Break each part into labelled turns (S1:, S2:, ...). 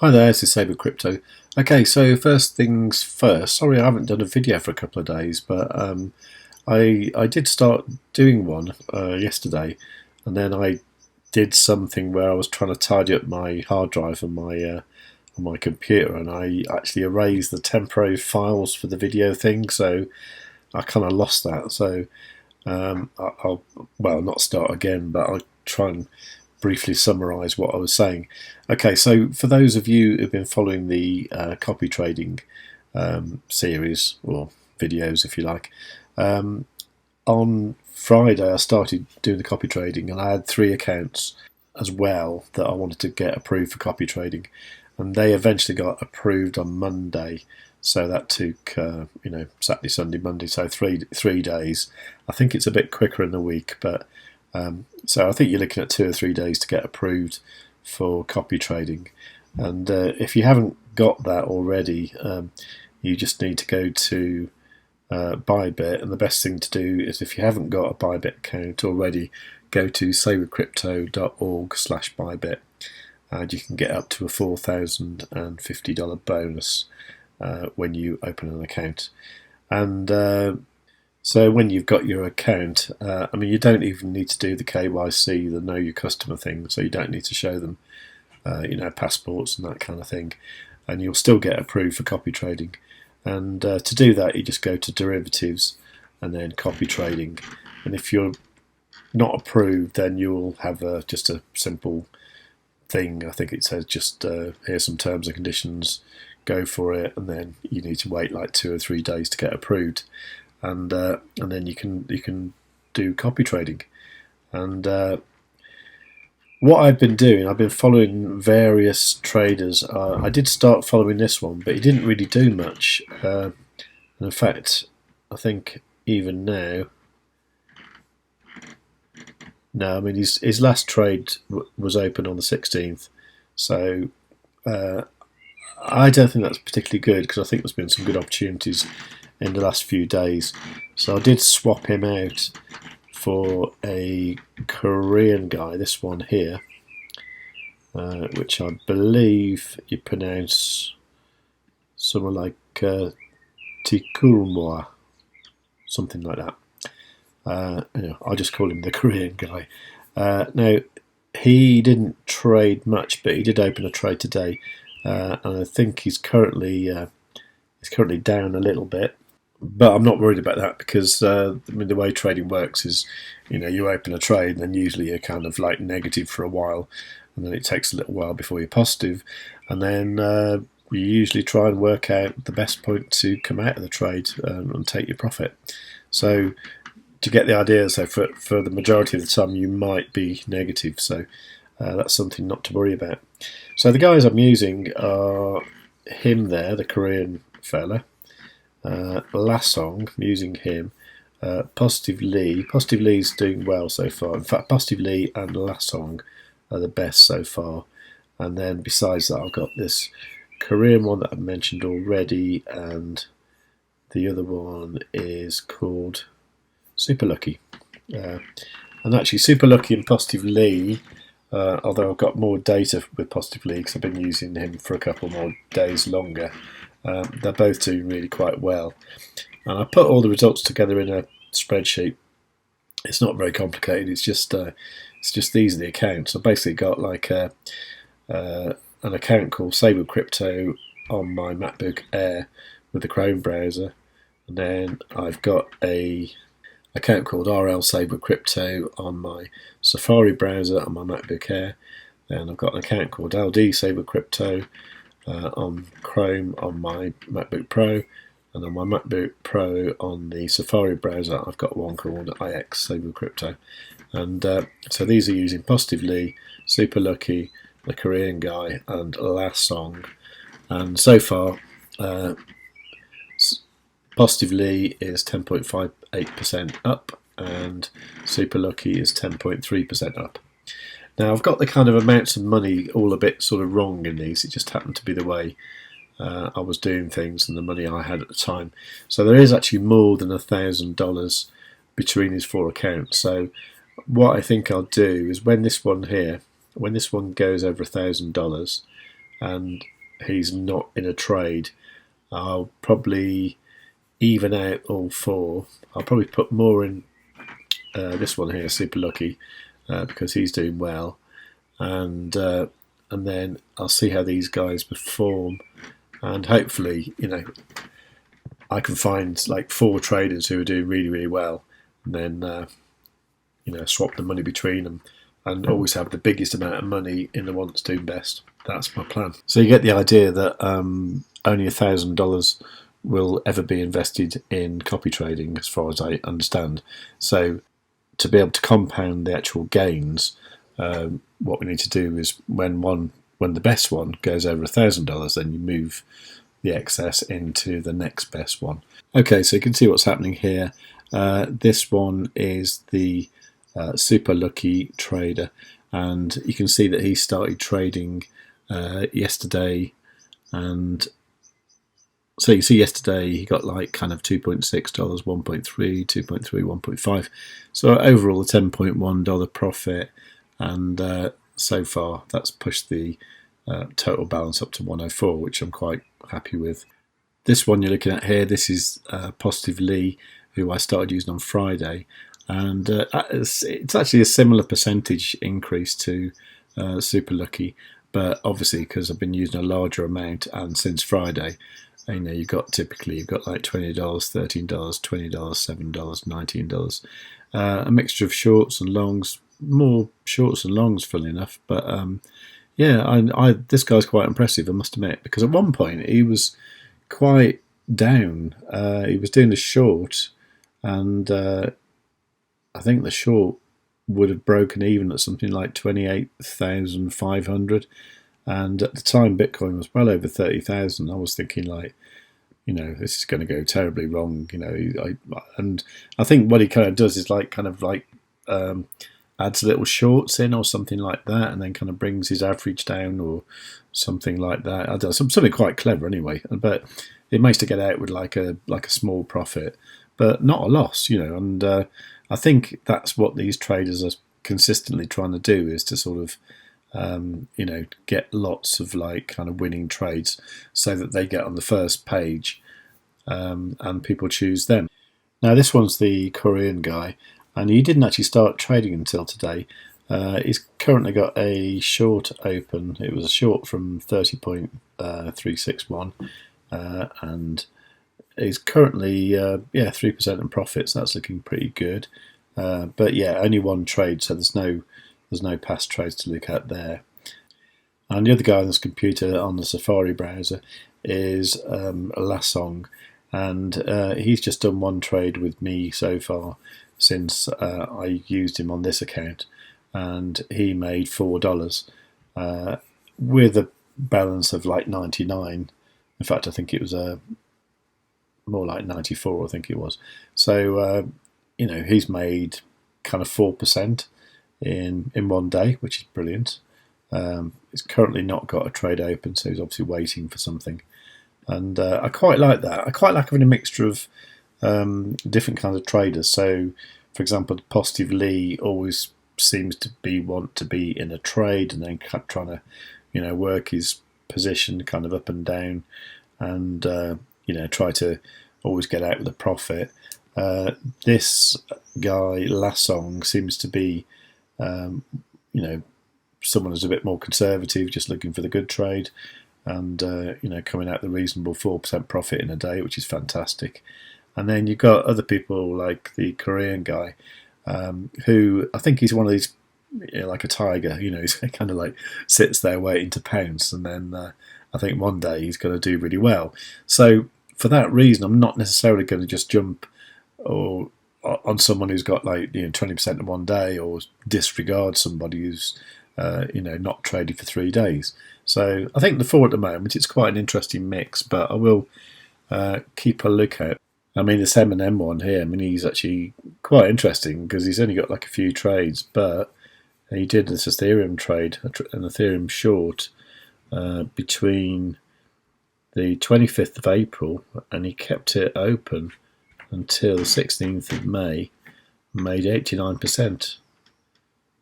S1: Hi there, this is Save with Crypto. Okay, so first things first. Sorry, I haven't done a video for a couple of days, but I did start doing one yesterday, and then I did something where I was trying to tidy up my hard drive on my computer, and I actually erased the temporary files for the video thing, so I kind of lost that. So I'll well not start again, but I'll try and briefly summarise what I was saying. Okay, so for those of you who've been following the copy trading series, or videos if you like, on Friday I started doing the copy trading, and I had 3 accounts as well that I wanted to get approved for copy trading, and they eventually got approved on Monday. So that took Saturday, Sunday, Monday, so three days. I think it's a bit quicker in the week, but so I think you're looking at 2 or 3 days to get approved for copy trading. And if you haven't got that already, you just need to go to ByBit, and the best thing to do is, if you haven't got a ByBit account already, go to savewithcrypto.org/ByBit, and you can get up to a $4,050 bonus when you open an account. And so when you've got your account, you don't even need to do the KYC, the know your customer thing, so you don't need to show them passports and that kind of thing, and you'll still get approved for copy trading. And to do that, you just go to derivatives and then copy trading, and if you're not approved, then you'll have just a simple thing. I think it says just here's some terms and conditions, go for it, and then you need to wait like 2 or 3 days to get approved, and then you can do copy trading. And what I've been doing, I've been following various traders. I did start following this one, but he didn't really do much. And in fact, I think even now, no, I mean his last trade was open on the 16th, so I don't think that's particularly good, because I think there's been some good opportunities in the last few days. So I did swap him out for a Korean guy, this one here, which I believe you pronounce somewhere like Tikulmoa, something like that. I'll just call him the Korean guy. Now, he didn't trade much, but he did open a trade today, and I think he's currently down a little bit. But I'm not worried about that, because the way trading works is, you open a trade, and then usually you're kind of like negative for a while, and then it takes a little while before you're positive, and then you usually try and work out the best point to come out of the trade and take your profit. So to get the idea, so for the majority of the time you might be negative, so that's something not to worry about. So the guys I'm using are him there, the Korean fella, Lasong, I'm using him, Positive Lee. Positive Lee's doing well so far. In fact, Positive Lee and Lasong are the best so far. And then besides that, I've got this Korean one that I've mentioned already, and the other one is called Super Lucky. And actually, Super Lucky and Positive Lee, although I've got more data with Positive Lee because I've been using him for a couple more days longer, they're both doing really quite well. And I put all the results together in a spreadsheet. It's not very complicated. It's just these are the accounts. I've basically got like an account called Save with Crypto on my MacBook Air with the Chrome browser, and then I've got a account called RL Save with Crypto on my Safari browser on my MacBook Air. Then I've got an account called LD Save with Crypto on Chrome on my MacBook Pro, and on my MacBook Pro on the Safari browser I've got one called IX Save with Crypto. And so these are using Positive Lee, Super Lucky, the Korean guy, and Lasong. And so far, Positive Lee is 10.58% up, and Super Lucky is 10.3% up. Now, I've got the kind of amounts of money all a bit sort of wrong in these. It just happened to be the way I was doing things and the money I had at the time. So there is actually more than $1,000 between these 4 accounts. So what I think I'll do is, when this one goes over $1,000, and he's not in a trade, I'll probably even out all four. I'll probably put more in this one here, Super Lucky, because he's doing well, and then I'll see how these guys perform, and hopefully, I can find like 4 traders who are doing really, really well, and then swap the money between them, and always have the biggest amount of money in the one that's doing best. That's my plan. So you get the idea that only $1,000 will ever be invested in copy trading, as far as I understand. So to be able to compound the actual gains, what we need to do is when the best one goes over $1,000, then you move the excess into the next best one. Okay, so you can see what's happening here. This one is the Super Lucky trader, and you can see that he started trading yesterday, and so you see yesterday he got like kind of $2.6, 1.3, 2.3, 1.5. So overall a $10.1 profit, and so far that's pushed the total balance up to 104, which I'm quite happy with. This one you're looking at here, this is Positive Lee, who I started using on Friday, and it's actually a similar percentage increase to Super Lucky, but obviously because I've been using a larger amount, and since Friday, you've got like $20, $13, $20, $7, $19, a mixture of shorts and longs, more shorts and longs, funnily enough. But this guy's quite impressive, I must admit, because at one point he was quite down. He was doing a short, and I think the short would have broken even at something like 28,500. And at the time, Bitcoin was well over 30,000. I was thinking, like, this is going to go terribly wrong. And I think what he kind of does is adds little shorts in or something like that, and then kind of brings his average down or something like that. I don't know, something quite clever anyway. But it makes to get out with like a small profit, but not a loss. And I think that's what these traders are consistently trying to do, is to sort of get lots of like kind of winning trades so that they get on the first page, and people choose them. Now this one's the Korean guy, and he didn't actually start trading until today. He's currently got a short open. It was a short from 30.361, and he's currently 3% in profits. That's looking pretty good, but yeah, only one trade, so there's no past trades to look at there. And the other guy on this computer on the Safari browser is Lasong, and he's just done one trade with me so far since I used him on this account, and he made $4 with a balance of like 99. In fact, I think it was more like 94, I think it was. So he's made kind of 4% in one day, which is brilliant. He's currently not got a trade open, so he's obviously waiting for something, and I quite like that. I quite like having a mixture of different kinds of traders. So for example, Positive Lee always seems to want to be in a trade, and then trying to work his position kind of up and down, and try to always get out with a profit. This guy Lasong seems to be someone who's a bit more conservative, just looking for the good trade, and coming out the reasonable 4% profit in a day, which is fantastic. And then you've got other people like the Korean guy, who I think he's one of these, like a tiger. He's kind of like sits there waiting to pounce, and then I think one day he's going to do really well. So for that reason, I'm not necessarily going to just jump or on someone who's got like 20% in one day, or disregard somebody who's not traded for 3 days. So I think the 4 at the moment, it's quite an interesting mix, but I will keep a look at. I mean, this M&M one here, he's actually quite interesting because he's only got like a few trades, but he did this Ethereum trade, an Ethereum short, between the 25th of April, and he kept it open until the 16th of May, made 89%.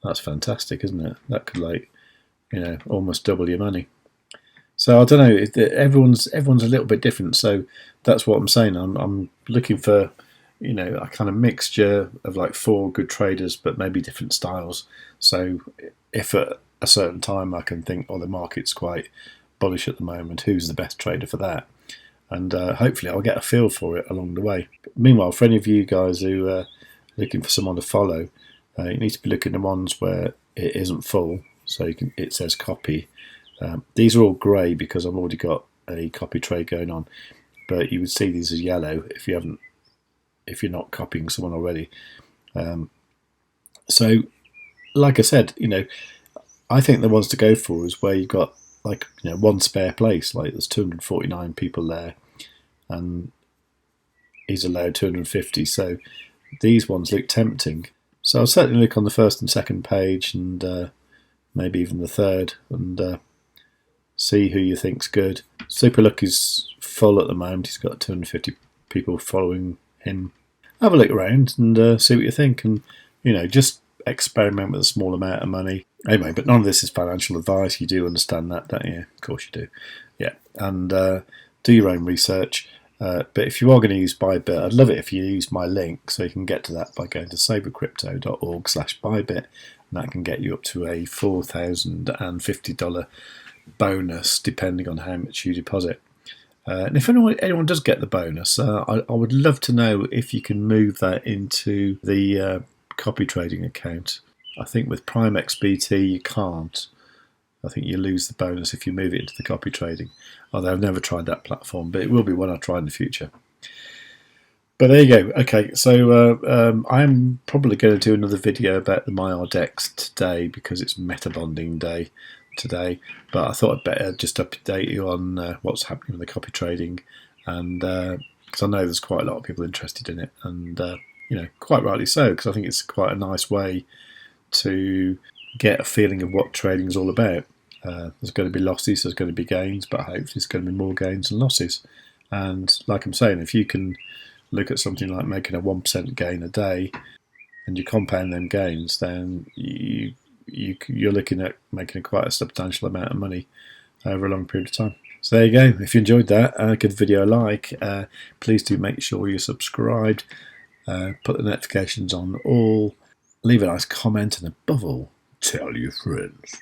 S1: That's fantastic, isn't it? That could almost double your money. So I don't know. Everyone's a little bit different. So that's what I'm saying. I'm looking for, you know, a kind of mixture of like 4 good traders, but maybe different styles. So if at a certain time I can think, oh, the market's quite bullish at the moment, who's the best trader for that? And hopefully I'll get a feel for it along the way. But meanwhile, for any of you guys who are looking for someone to follow, you need to be looking at the ones where it isn't full, so it says copy. These are all grey because I've already got a copy trade going on, but you would see these as yellow if you're not copying someone already. So, like I said, you know, I think the ones to go for is where you've got like, you know, one spare place. Like there's 249 people there, and he's allowed 250. So these ones look tempting. So I'll certainly look on the first and second page, and maybe even the third, and see who you think's good. Superlook is full at the moment. He's got 250 people following him. Have a look around and see what you think, and you know, just experiment with a small amount of money. Anyway, but none of this is financial advice. You do understand that, don't you? Of course you do. Yeah, and do your own research. But if you are going to use ByBit, I'd love it if you use my link, so you can get to that by going to savewith.crypto.org/ByBit, and that can get you up to a $4,050 bonus, depending on how much you deposit. And if anyone does get the bonus, I would love to know if you can move that into the copy trading account. I think with Prime XBT you can't. I think you lose the bonus if you move it into the copy trading. Although I've never tried that platform, but it will be one I try in the future. But there you go. Okay, so I'm probably going to do another video about the Maiar DEX today because it's meta bonding day today. But I thought I'd better just update you on what's happening with the copy trading, and because I know there's quite a lot of people interested in it, and you know, quite rightly so, because I think it's quite a nice way to get a feeling of what trading is all about. There's going to be losses, there's going to be gains, but hopefully there's going to be more gains than losses. And like I'm saying, if you can look at something like making a 1% gain a day, and you compound them gains, then you're looking at making quite a substantial amount of money over a long period of time. So there you go. If you enjoyed that, give the video a like. Please do make sure you're subscribed. Put the notifications on all. Leave a nice comment, and above all, tell your friends.